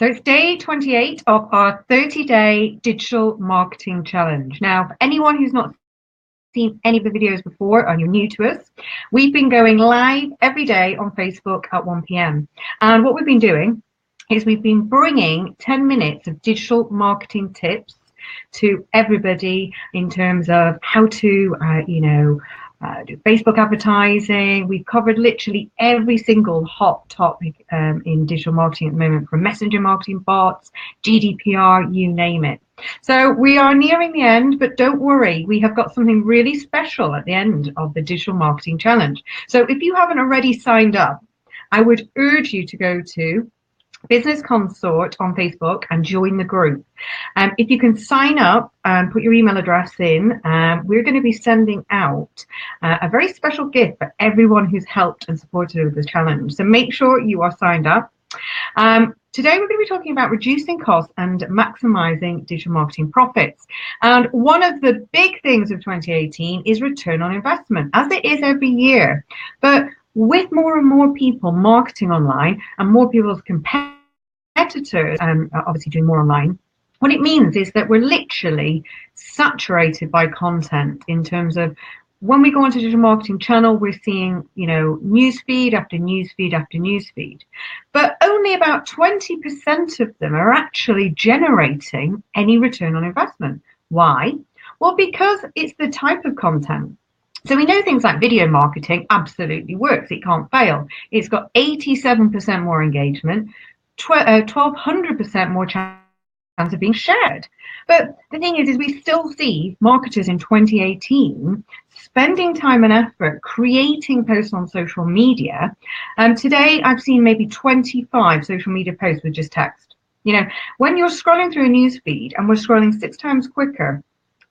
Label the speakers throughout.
Speaker 1: So it's day 28 of our 30-day digital marketing challenge. Now, for anyone who's not seen any of the videos before and you're new to us, we've been going live every day on Facebook at 1 p.m. And what we've been doing is we've been bringing 10 minutes of digital marketing tips to everybody in terms of how to, do Facebook advertising. We've covered literally every single hot topic in digital marketing at the moment, from messenger marketing, bots, GDPR, you name it. So we are nearing the end, but don't worry, we have got something really special at the end of the digital marketing challenge. So if you haven't already signed up, I would urge you to go to Business Consort on Facebook and join the group. If you can sign up and put your email address in, we're going to be sending out a very special gift for everyone who's helped and supported with this challenge. So make sure you are signed up. Today we're going to be talking about reducing costs and maximizing digital marketing profits. And one of the big things of 2018 is return on investment, as it is every year. But with more and more people marketing online and more people's competitors obviously doing more online, what it means is that we're literally saturated by content in terms of when we go onto digital marketing channel, we're seeing, newsfeed after newsfeed after newsfeed. But only about 20% of them are actually generating any return on investment. Why? Well, because it's the type of content. So we know things like video marketing absolutely works. It can't fail. It's got 87% more engagement, 1,200% more chance of being shared. But the thing is we still see marketers in 2018 spending time and effort creating posts on social media. Today, I've seen maybe 25 social media posts with just text. When you're scrolling through a news feed and we're scrolling 6 times quicker,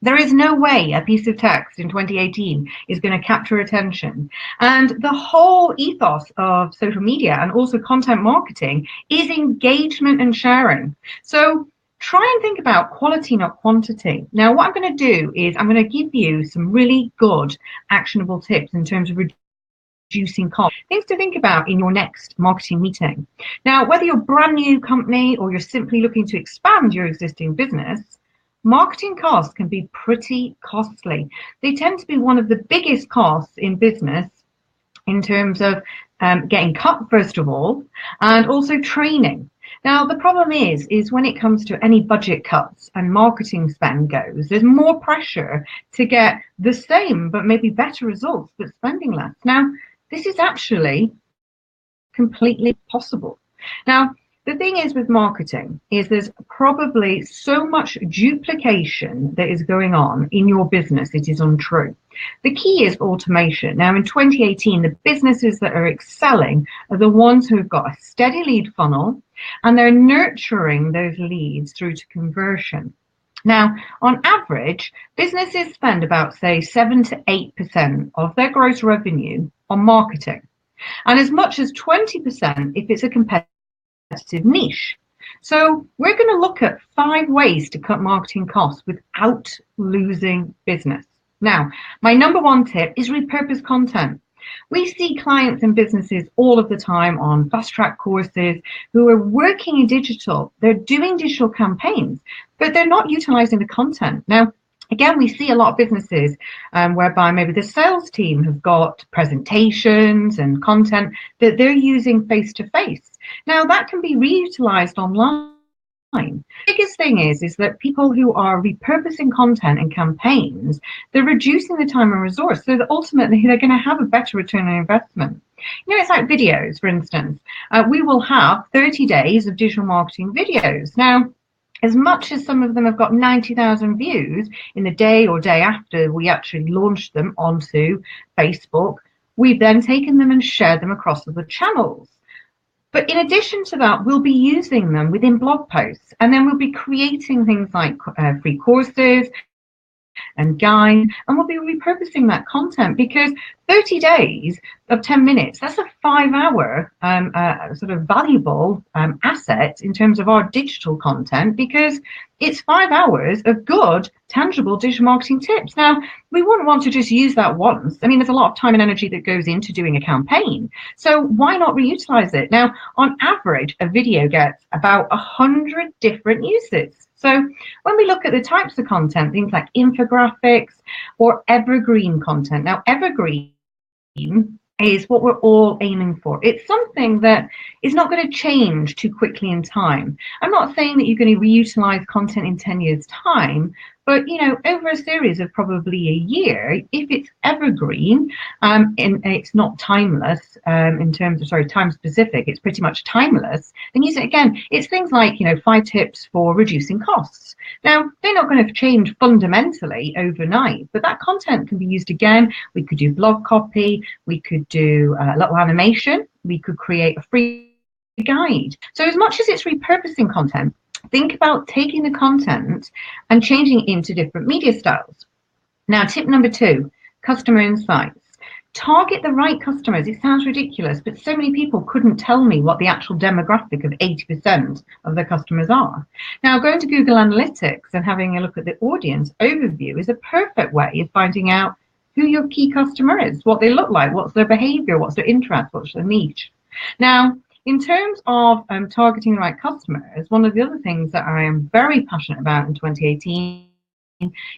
Speaker 1: there is no way a piece of text in 2018 is going to capture attention. And the whole ethos of social media and also content marketing is engagement and sharing. So try and think about quality, not quantity. Now, what I'm going to do is I'm going to give you some really good actionable tips in terms of reducing costs, things to think about in your next marketing meeting. Now, whether you're a brand new company or you're simply looking to expand your existing business, marketing costs can be pretty costly. They tend to be one of the biggest costs in business in terms of getting cut, first of all, and also training. Now, the problem is when it comes to any budget cuts and marketing spend goes, there's more pressure to get the same but maybe better results, but spending less. Now, this is actually completely possible. Now, the thing is with marketing is there's probably so much duplication that is going on in your business, it is untrue. The key is automation. Now, in 2018, the businesses that are excelling are the ones who have got a steady lead funnel and they're nurturing those leads through to conversion. Now, on average, businesses spend about, say, 7 to 8% of their gross revenue on marketing, and as much as 20% if it's a competitive niche. So we're going to look at 5 ways to cut marketing costs without losing business. Now, my number 1 tip is repurpose content. We see clients and businesses all of the time on fast track courses who are working in digital. They're doing digital campaigns, but they're not utilizing the content. Now, again, we see a lot of businesses whereby maybe the sales team have got presentations and content that they're using face-to-face. Now, that can be reutilized online. The biggest thing is that people who are repurposing content and campaigns, they're reducing the time and resource so that ultimately they're going to have a better return on investment. It's like videos, for instance. We will have 30 days of digital marketing videos. Now, as much as some of them have got 90,000 views in the day or day after we actually launched them onto Facebook, we've then taken them and shared them across other channels. But in addition to that, we'll be using them within blog posts, and then we'll be creating things like free courses and guides, and we'll be repurposing that content because 30 days of 10 minutes, that's a 5 hour sort of valuable asset in terms of our digital content, because it's 5 hours of good, tangible digital marketing tips. Now, we wouldn't want to just use that once. I mean, there's a lot of time and energy that goes into doing a campaign. So why not reutilize it? Now, on average, a video gets about 100 different uses. So when we look at the types of content, things like infographics or evergreen content. Now, evergreen is what we're all aiming for. It's something that is not going to change too quickly in time. I'm not saying that you're going to reutilize content in 10 years' time, but over a series of probably a year, if it's evergreen, and it's not timeless in terms of, time specific, it's pretty much timeless, then use it again. It's things like, 5 tips for reducing costs. Now, they're not going to change fundamentally overnight, but that content can be used again. We could do blog copy, we could do a little animation, we could create a free guide. So as much as it's repurposing content, think about taking the content and changing it into different media styles. Now, tip number 2, customer insights. Target the right customers. It sounds ridiculous, but so many people couldn't tell me what the actual demographic of 80% of their customers are. Now, going to Google Analytics and having a look at the audience overview is a perfect way of finding out who your key customer is, what they look like, what's their behavior, what's their interest, what's their niche. Now, in terms of targeting the right customers, one of the other things that I am very passionate about in 2018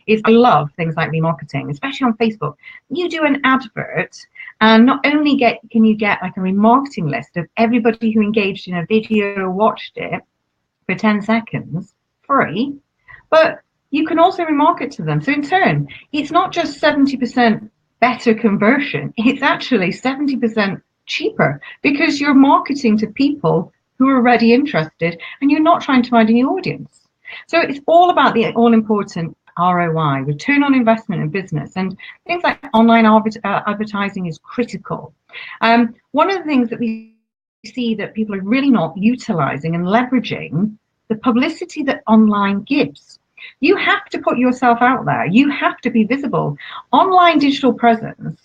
Speaker 1: is I love things like remarketing, especially on Facebook. You do an advert, and not only can you get like a remarketing list of everybody who engaged in a video or watched it for 10 seconds free, but you can also remarket to them. So in turn, it's not just 70% better conversion, it's actually 70% cheaper, because you're marketing to people who are already interested and you're not trying to find a new audience. So it's all about the all-important ROI, return on investment in business, and things like online advertising is critical. One of the things that we see that people are really not utilizing and leveraging the publicity that online gives. You have to put yourself out there. You have to be visible. Online digital presence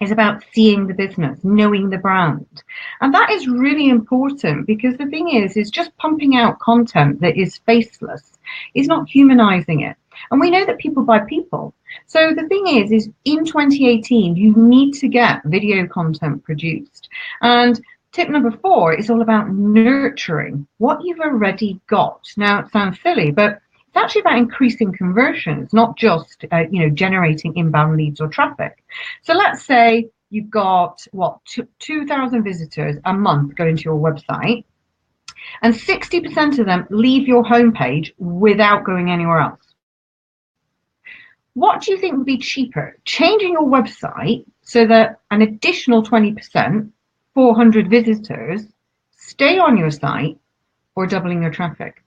Speaker 1: is about seeing the business, knowing the brand. And that is really important, because the thing is just pumping out content that is faceless is not humanizing it. And we know that people buy people. So the thing is in 2018, you need to get video content produced. And tip number 4 is all about nurturing what you've already got. Now, it sounds silly, but it's actually about increasing conversions, not just generating inbound leads or traffic. So let's say you've got 2,000 visitors a month going to your website, and 60% of them leave your homepage without going anywhere else. What do you think would be cheaper? Changing your website so that an additional 20%, 400 visitors, stay on your site, or doubling your traffic?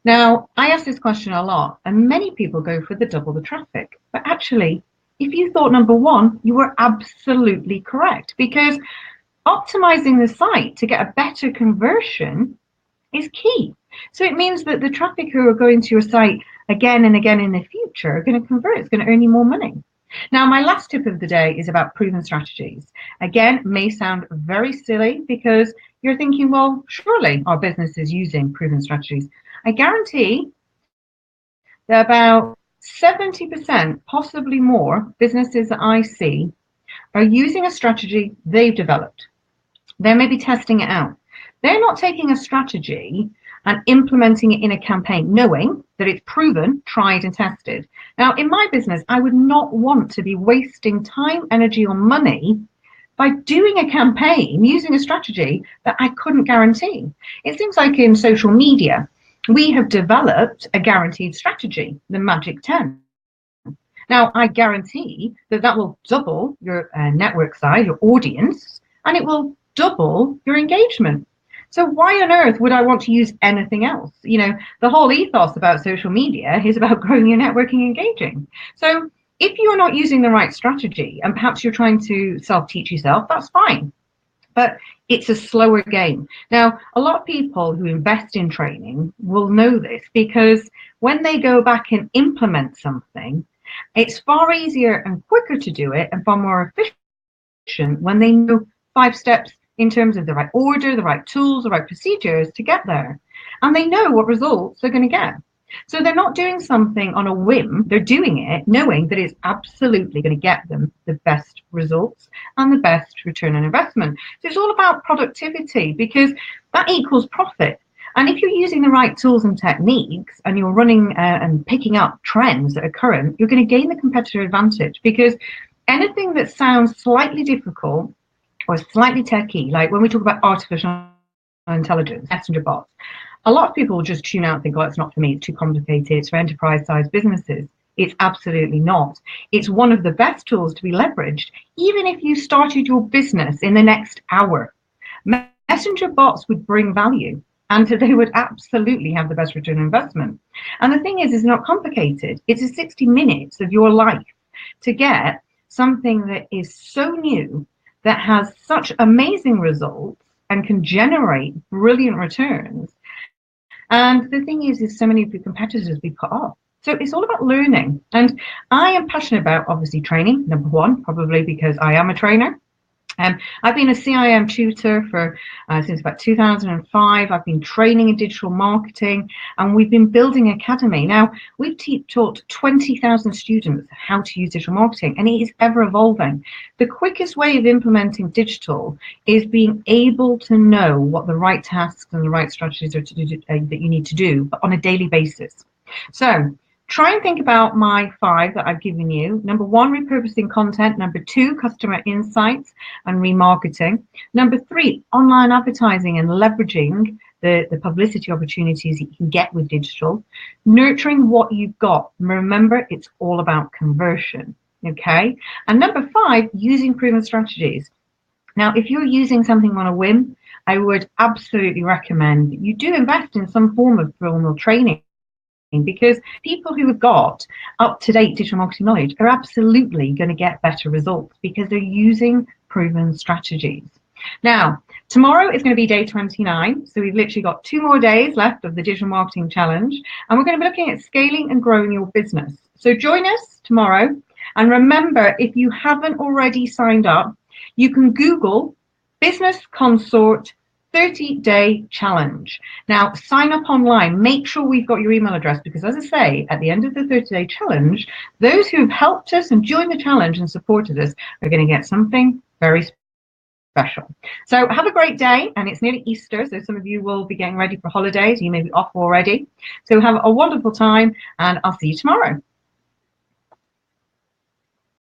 Speaker 1: Now, I ask this question a lot, and many people go for the double the traffic. But actually, if you thought number 1, you were absolutely correct, because optimizing the site to get a better conversion is key. So it means that the traffic who are going to your site again and again in the future are going to convert. It's going to earn you more money. Now, my last tip of the day is about proven strategies. Again, may sound very silly, because you're thinking, well, surely our business is using proven strategies. I guarantee that about 70%, possibly more, businesses that I see are using a strategy they've developed. They may be testing it out. They're not taking a strategy and implementing it in a campaign, knowing that it's proven, tried and tested. Now, in my business, I would not want to be wasting time, energy or money by doing a campaign using a strategy that I couldn't guarantee. It seems like in social media, we have developed a guaranteed strategy, the Magic 10. Now, I guarantee that that will double your network size, your audience, and it will double your engagement. So why on earth would I want to use anything else? The whole ethos about social media is about growing your networking, engaging. So if you're not using the right strategy, and perhaps you're trying to self-teach yourself, that's fine. But it's a slower game. Now, a lot of people who invest in training will know this, because when they go back and implement something, it's far easier and quicker to do it, and far more efficient when they know 5 steps in terms of the right order, the right tools, the right procedures to get there. And they know what results they're going to get. So they're not doing something on a whim, they're doing it knowing that it's absolutely going to get them the best results and the best return on investment. So it's all about productivity, because that equals profit. And if you're using the right tools and techniques and you're running and picking up trends that are current, you're going to gain the competitive advantage, because anything that sounds slightly difficult or slightly techy, like when we talk about artificial intelligence, messenger bots, a lot of people will just tune out and think, oh, it's not for me, it's too complicated, it's for enterprise-sized businesses. It's absolutely not. It's one of the best tools to be leveraged, even if you started your business in the next hour. Messenger bots would bring value, and they would absolutely have the best return on investment. And the thing is, it's not complicated. It's a 60 minutes of your life to get something that is so new, that has such amazing results and can generate brilliant returns. And the thing is so many of the competitors we put off. So it's all about learning. And I am passionate about, obviously, training, number one, probably because I am a trainer. I've been a CIM tutor for since about 2005. I've been training in digital marketing, and we've been building an academy. Now, we've taught 20,000 students how to use digital marketing, and it is ever evolving. The quickest way of implementing digital is being able to know what the right tasks and the right strategies are to do, that you need to do, but on a daily basis. So try and think about my 5 that I've given you. Number 1, repurposing content. Number 2, customer insights and remarketing. Number 3, online advertising and leveraging the publicity opportunities that you can get with digital. Nurturing what you've got. Remember, it's all about conversion. Okay. And number 5, using proven strategies. Now, if you're using something on a whim, I would absolutely recommend that you do invest in some form of formal training, because people who have got up-to-date digital marketing knowledge are absolutely going to get better results, because they're using proven strategies. Now, tomorrow is going to be day 29, so we've literally got 2 more days left of the Digital Marketing Challenge, and we're going to be looking at scaling and growing your business. So join us tomorrow, and remember, if you haven't already signed up, you can Google Business Consort 30-day challenge. Now, sign up online. Make sure we've got your email address, because as I say, at the end of the 30-day challenge, those who've helped us and joined the challenge and supported us are going to get something very special. So have a great day, and it's nearly Easter, so some of you will be getting ready for holidays. You may be off already. So have a wonderful time, and I'll see you tomorrow.